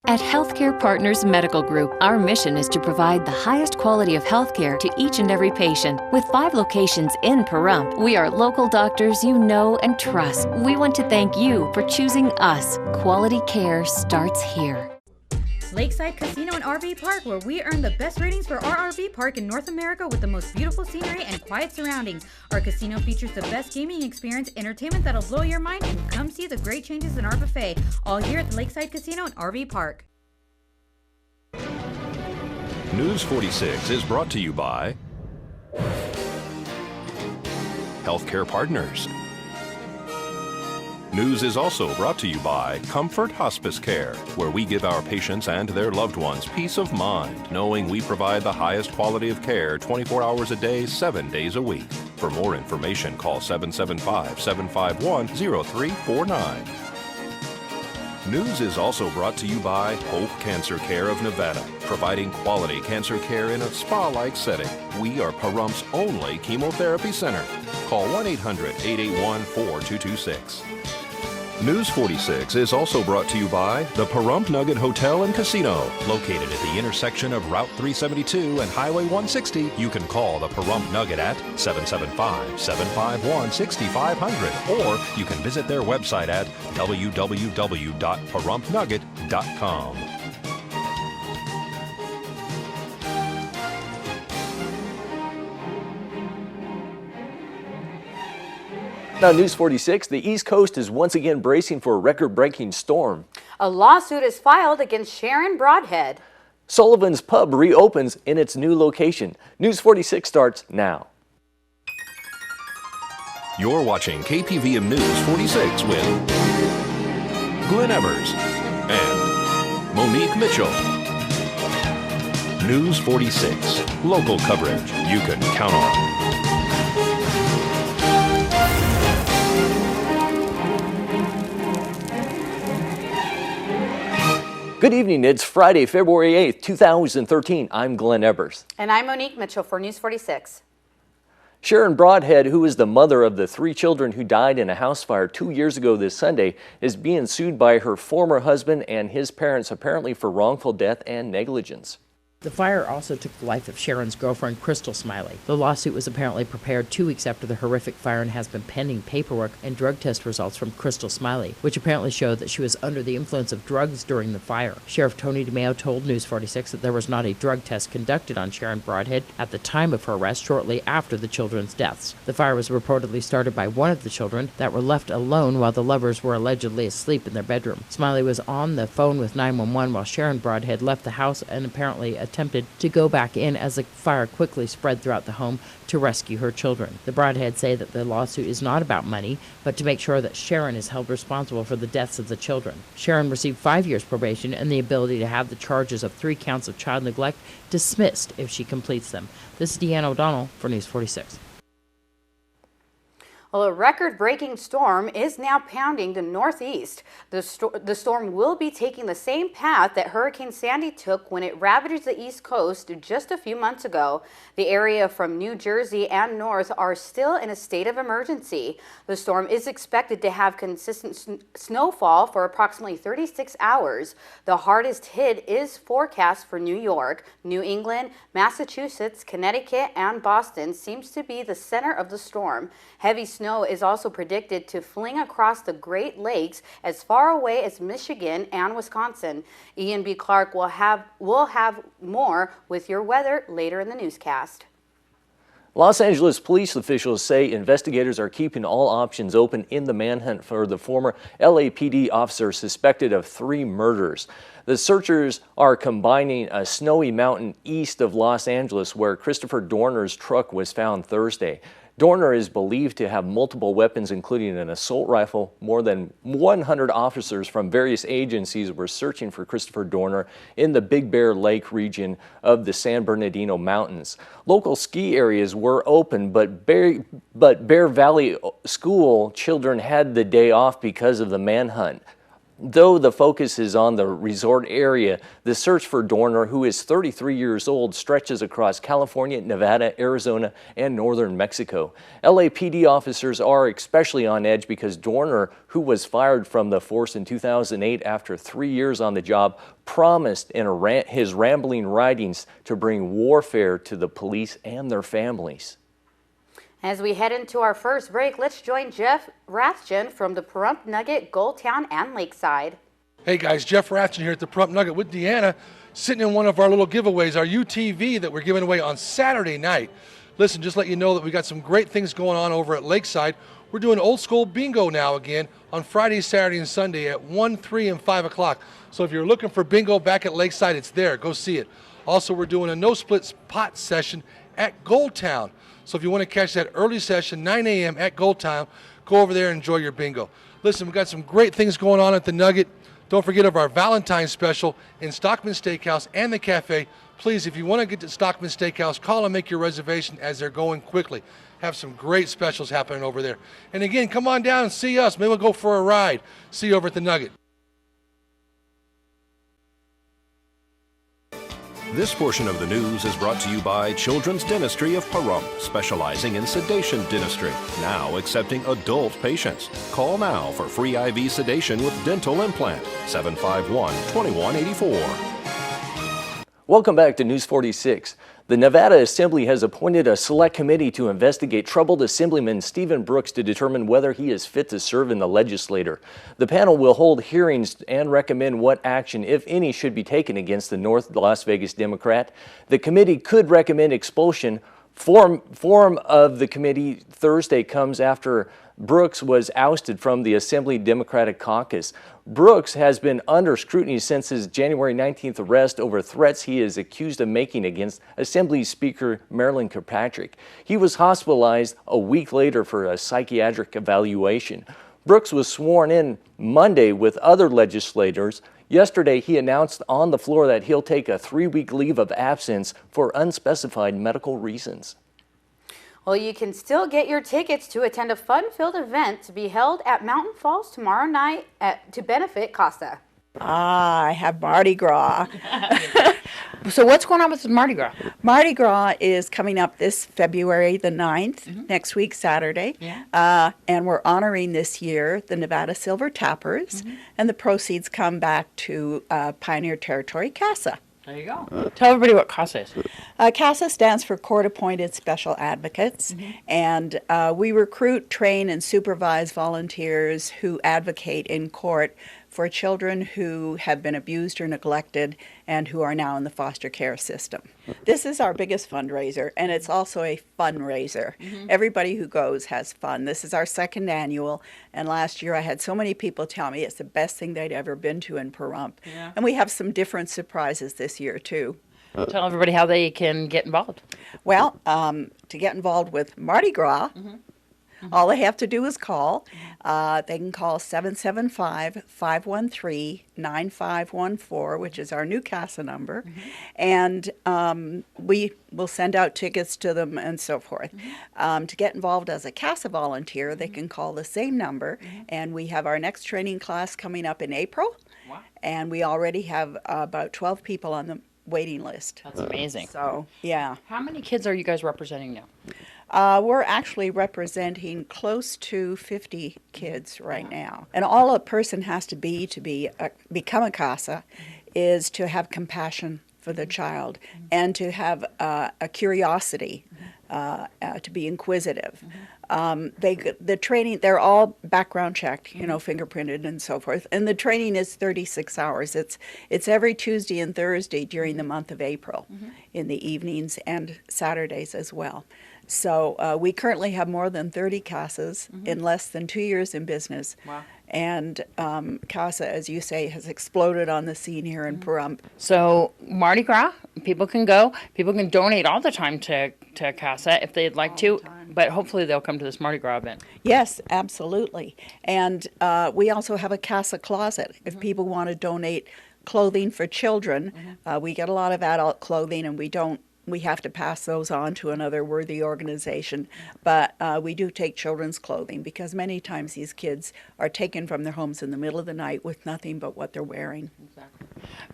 At Healthcare Partners Medical Group, our mission is to provide the highest quality of healthcare to each and every patient. With 5 locations in Pahrump, we are local doctors you know and trust. We want to thank you for choosing us. Quality care starts here. Lakeside Casino and RV Park, where we earn the best ratings for our RV park in North America with the most beautiful scenery and quiet surroundings. Our casino features the best gaming experience, entertainment that'll blow your mind, and come see the great changes in our buffet, all here at the Lakeside Casino and RV Park. News 46 is brought to you by Healthcare Partners. News is also brought to you by Comfort Hospice Care, where we give our patients and their loved ones peace of mind, knowing we provide the highest quality of care 24 hours a day, 7 days a week. For more information, call 775-751-0349. News is also brought to you by Hope Cancer Care of Nevada, providing quality cancer care in a spa-like setting. We are Pahrump's only chemotherapy center. Call 1-800-881-4226. News 46 is also brought to you by the Pahrump Nugget Hotel and Casino. Located at the intersection of Route 372 and Highway 160, you can call the Pahrump Nugget at 775-751-6500, or you can visit their website at www.pahrumpnugget.com. Now, News 46, the East Coast is once again bracing for a record-breaking storm. A lawsuit is filed against Sharon Broadhead. Sullivan's Pub reopens in its new location. News 46 starts now. You're watching KPVM News 46 with Glenn Evers and Monique Mitchell. News 46, local coverage you can count on. Good evening. It's Friday, February 8th, 2013. I'm Glenn Evers. And I'm Monique Mitchell for News 46. Sharon Broadhead, who is the mother of the 3 children who died in a house fire 2 years ago this Sunday, is being sued by her former husband and his parents, apparently for wrongful death and negligence. The fire also took the life of Sharon's girlfriend, Crystal Smiley. The lawsuit was apparently prepared 2 weeks after the horrific fire and has been pending paperwork and drug test results from Crystal Smiley, which apparently showed that she was under the influence of drugs during the fire. Sheriff Tony DeMeo told News 46 that there was not a drug test conducted on Sharon Broadhead at the time of her arrest shortly after the children's deaths. The fire was reportedly started by one of the children that were left alone while the lovers were allegedly asleep in their bedroom. Smiley was on the phone with 911 while Sharon Broadhead left the house and apparently attempted to go back in as the fire quickly spread throughout the home to rescue her children. The Broadheads say that the lawsuit is not about money, but to make sure that Sharon is held responsible for the deaths of the children. Sharon received 5 years probation and the ability to have the charges of 3 counts of child neglect dismissed if she completes them. This is Deanna O'Donnell for News 46. Well, a record-breaking storm is now pounding the northeast. The storm will be taking the same path that Hurricane Sandy took when it ravaged the East Coast just a few months ago. The area from New Jersey and north are still in a state of emergency. The storm is expected to have consistent snowfall for approximately 36 hours. The hardest hit is forecast for New York, New England, Massachusetts, Connecticut, and Boston seems to be the center of the storm. Heavy snow is also predicted to fling across the Great Lakes as far away as Michigan and Wisconsin. Ian B. Clark will have more with your weather later in the newscast. Los Angeles police officials say investigators are keeping all options open in the manhunt for the former LAPD officer suspected of 3 murders. The searchers are combining a snowy mountain east of Los Angeles where Christopher Dorner's truck was found Thursday. Dorner is believed to have multiple weapons, including an assault rifle. More than 100 officers from various agencies were searching for Christopher Dorner in the Big Bear Lake region of the San Bernardino Mountains. Local ski areas were open, but Bear Valley School children had the day off because of the manhunt. Though the focus is on the resort area, the search for Dorner, who is 33 years old, stretches across California, Nevada, Arizona, and northern Mexico. LAPD officers are especially on edge because Dorner, who was fired from the force in 2008 after 3 years on the job, promised in his rambling writings to bring warfare to the police and their families. As we head into our first break, let's join Jeff Rathjen from the Pahrump Nugget, Goldtown, and Lakeside. Hey guys, Jeff Rathjen here at the Pahrump Nugget with Deanna, sitting in one of our little giveaways, our UTV that we're giving away on Saturday night. Listen, just let you know that we got some great things going on over at Lakeside. We're doing old school bingo now again on Friday, Saturday, and Sunday at 1, 3, and 5 o'clock. So if you're looking for bingo back at Lakeside, it's there. Go see it. Also, we're doing a no splits pot session at Goldtown. So if you want to catch that early session, 9 a.m. at Goldtown, go over there and enjoy your bingo. Listen, we've got some great things going on at the Nugget. Don't forget of our Valentine's special in Stockman Steakhouse and the cafe. Please, if you want to get to Stockman Steakhouse, call and make your reservation as they're going quickly. Have some great specials happening over there. And again, come on down and see us. Maybe we'll go for a ride. See you over at the Nugget. This portion of the news is brought to you by Children's Dentistry of Pahrump, specializing in sedation dentistry, now accepting adult patients. Call now for free IV sedation with dental implant, 751-2184. Welcome back to News 46. The Nevada Assembly has appointed a select committee to investigate troubled Assemblyman Stephen Brooks to determine whether he is fit to serve in the legislature. The panel will hold hearings and recommend what action, if any, should be taken against the North Las Vegas Democrat. The committee could recommend expulsion. Form of the committee Thursday comes after Brooks was ousted from the Assembly Democratic Caucus. Brooks has been under scrutiny since his January 19th arrest over threats he is accused of making against Assembly Speaker Marilyn Kirkpatrick. He was hospitalized a week later for a psychiatric evaluation. Brooks was sworn in Monday with other legislators. Yesterday, he announced on the floor that he'll take a 3-week leave of absence for unspecified medical reasons. Well, you can still get your tickets to attend a fun-filled event to be held at Mountain Falls tomorrow night to benefit CASA. I have Mardi Gras. So what's going on with Mardi Gras? Mardi Gras is coming up this February the 9th, next week, Saturday. Yeah. And we're honoring this year the Nevada Silver Tappers, and the proceeds come back to Pioneer Territory CASA. There you go. Tell everybody what CASA is. CASA stands for Court-Appointed Special Advocates, and we recruit, train, and supervise volunteers who advocate in court for children who have been abused or neglected and who are now in the foster care system. This is our biggest fundraiser, and it's also a fundraiser. Everybody who goes has fun. This is our second annual, and last year I had so many people tell me it's the best thing they'd ever been to in Pahrump. Yeah. And we have some different surprises this year, too. Tell everybody how they can get involved. Well, to get involved with Mardi Gras, all they have to do is call. They can call 775-513-9514, which is our new CASA number, and we will send out tickets to them and so forth. To get involved as a CASA volunteer, they can call the same number, and we have our next training class coming up in April, and we already have about 12 people on the waiting list. That's amazing. So, yeah. How many kids are you guys representing now? We're actually representing close to 50 kids right now. And all a person has to become a CASA is to have compassion for the child and to have a curiosity, to be inquisitive. The training, they're all background checked, fingerprinted and so forth. And the training is 36 hours. It's every Tuesday and Thursday during the month of April in the evenings and Saturdays as well. So we currently have more than 30 CASAs in less than 2 years in business. Wow. And CASA, as you say, has exploded on the scene here in Pahrump. So Mardi Gras, people can go. People can donate all the time to CASA if they'd like to, but hopefully they'll come to this Mardi Gras event. Yes, absolutely. And we also have a CASA closet. If people want to donate clothing for children, we get a lot of adult clothing, and we don't we have to pass those on to another worthy organization. But we do take children's clothing because many times these kids are taken from their homes in the middle of the night with nothing but what they're wearing.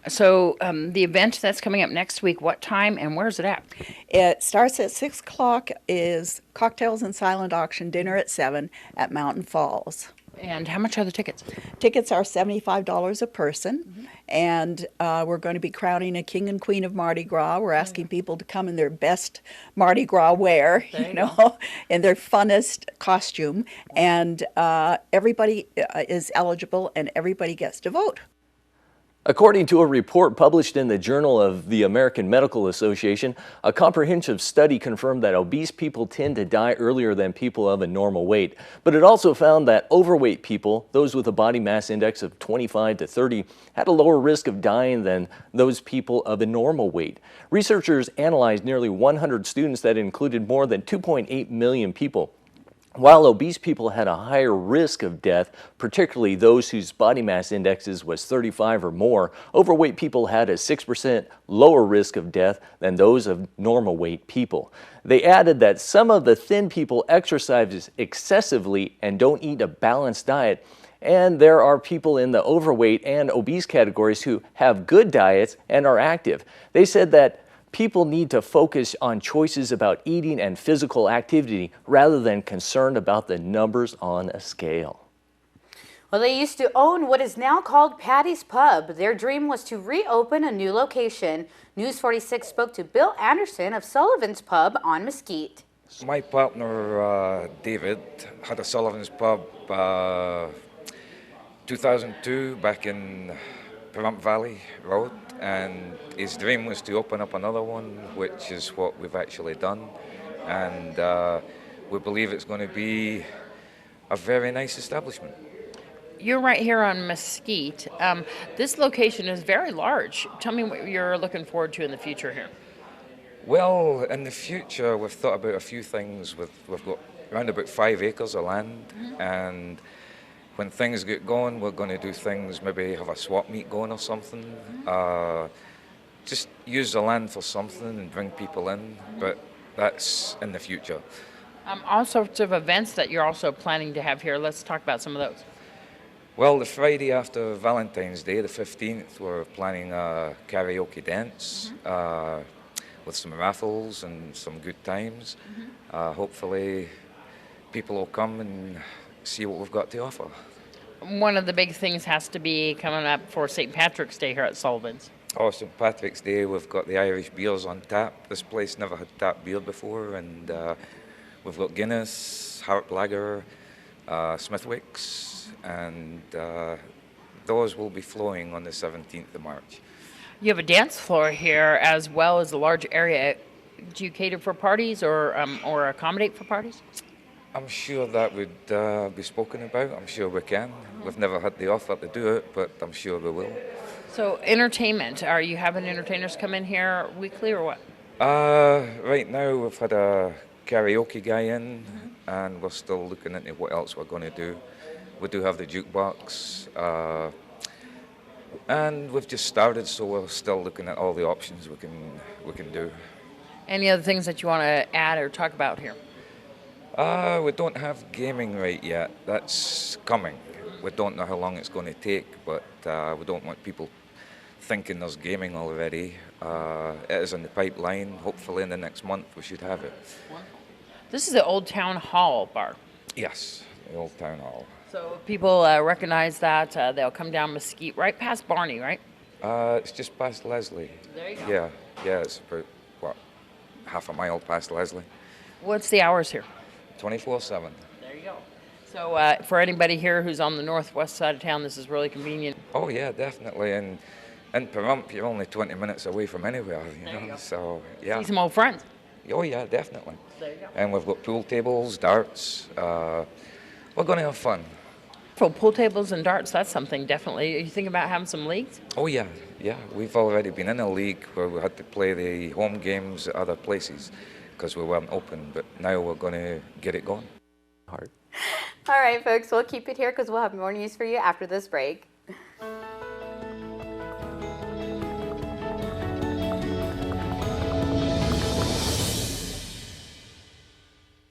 So the event that's coming up next week, what time and where's it at? It starts at 6 o'clock, is cocktails and silent auction, dinner at 7 at Mountain Falls. And how much are the tickets? Tickets are $75 a person, and we're going to be crowning a king and queen of Mardi Gras. We're asking people to come in their best Mardi Gras wear, in their funnest costume, and everybody is eligible and everybody gets to vote. According to a report published in the Journal of the American Medical Association, a comprehensive study confirmed that obese people tend to die earlier than people of a normal weight. But it also found that overweight people, those with a body mass index of 25 to 30, had a lower risk of dying than those people of a normal weight. Researchers analyzed nearly 100 students that included more than 2.8 million people. While obese people had a higher risk of death, particularly those whose body mass indexes was 35 or more, overweight people had a 6% lower risk of death than those of normal weight people. They added that some of the thin people exercise excessively and don't eat a balanced diet. And there are people in the overweight and obese categories who have good diets and are active. They said that people need to focus on choices about eating and physical activity rather than concerned about the numbers on a scale. Well, they used to own what is now called Patty's Pub. Their dream was to reopen a new location. News 46 spoke to Bill Anderson of Sullivan's Pub on Mesquite. My partner, David, had a Sullivan's Pub 2002 back in Pahrump Valley Road, and his dream was to open up another one, which is what we've actually done, and we believe it's going to be a very nice establishment. You're right here on Mesquite. This location is very large. Tell me what you're looking forward to in the future here. Well, in the future, we've thought about a few things. We've got around about 5 acres of land, and when things get going, we're going to do things, maybe have a swap meet going or something. Just use the land for something and bring people in, but that's in the future. All sorts of events that you're also planning to have here. Let's talk about some of those. Well, the Friday after Valentine's Day, the 15th, we're planning a karaoke dance with some raffles and some good times. Hopefully people will come and see what we've got to offer. One of the big things has to be coming up for St. Patrick's Day here at Sullivan's. Oh, St. Patrick's Day, we've got the Irish beers on tap. This place never had tap beer before, and we've got Guinness, Harp Lager, Smithwick's, and those will be flowing on the 17th of March. You have a dance floor here as well as a large area. Do you cater for parties or accommodate for parties? I'm sure that would be spoken about. I'm sure we can. We've never had the offer to do it, but I'm sure we will. So entertainment, are you having entertainers come in here weekly or what? Right now we've had a karaoke guy in, and we're still looking into what else we're going to do. We do have the jukebox, and we've just started, so we're still looking at all the options we can do. Any other things that you want to add or talk about here? We don't have gaming right yet. That's coming. We don't know how long it's going to take, but we don't want people thinking there's gaming already. It is in the pipeline. Hopefully in the next month we should have it. This is the Old Town Hall bar. Yes, the Old Town Hall. So if people recognize that, they'll come down Mesquite, right past Barney, right? It's just past Leslie. There you go. Yeah, it's about, half a mile past Leslie. What's the hours here? 24/7. There you go. So for anybody here who's on the northwest side of town, this is really convenient. Oh yeah, definitely. And in Pahrump, you're only 20 minutes away from anywhere, you know. So yeah. See some old friends. Oh yeah, definitely. There you go. And we've got pool tables, darts. We're going to have fun. For pool tables and darts, that's something definitely. Are you thinking about having some leagues? Oh yeah. We've already been in a league where we had to play the home games at other places because we weren't open, but now we're going to get it going. All right, folks, we'll keep it here because we'll have more news for you after this break.